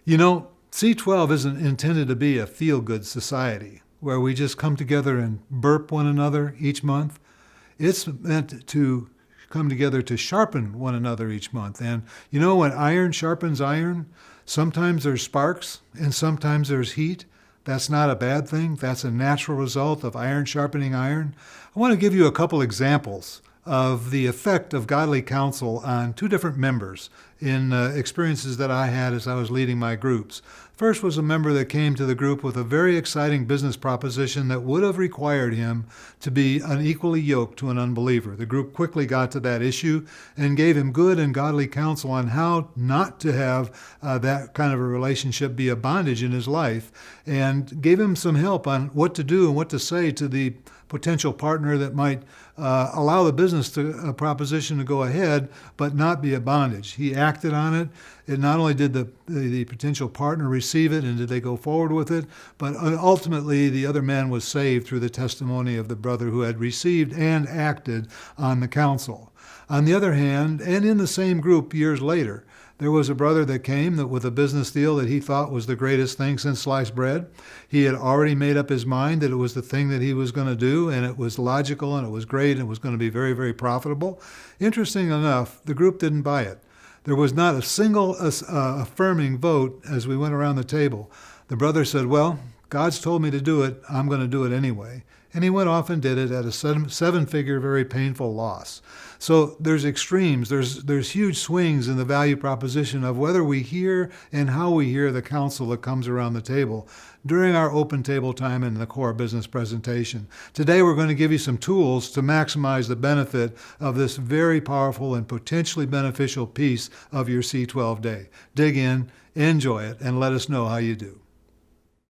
You know, C12 isn't intended to be a feel-good society where we just come together and burp one another each month. It's meant to come together to sharpen one another each month. And you know, when iron sharpens iron, sometimes there's sparks and sometimes there's heat. That's not a bad thing. That's a natural result of iron sharpening iron. I want to give you a couple examples of the effect of godly counsel on two different members in experiences that I had as I was leading my groups. First was a member that came to the group with a very exciting business proposition that would have required him to be unequally yoked to an unbeliever. The group quickly got to that issue and gave him good and godly counsel on how not to have that kind of a relationship be a bondage in his life, and gave him some help on what to do and what to say to the potential partner that might allow the business proposition to go ahead but not be a bondage. He acted on it. It not only did the potential partner receive it and did they go forward with it, but ultimately the other man was saved through the testimony of the brother who had received and acted on the counsel. On the other hand, and in the same group years later, there was a brother that came with a business deal that he thought was the greatest thing since sliced bread. He had already made up his mind that it was the thing that he was going to do, and it was logical, and it was great, and it was going to be very, very profitable. Interesting enough, the group didn't buy it. There was not a single affirming vote as we went around the table. The brother said, well, God's told me to do it. I'm going to do it anyway. And he went off and did it at a seven-figure, very painful loss. So there's extremes. There's huge swings in the value proposition of whether we hear and how we hear the counsel that comes around the table during our open table time in the core business presentation. Today we're going to give you some tools to maximize the benefit of this very powerful and potentially beneficial piece of your C12 day. Dig in, enjoy it, and let us know how you do.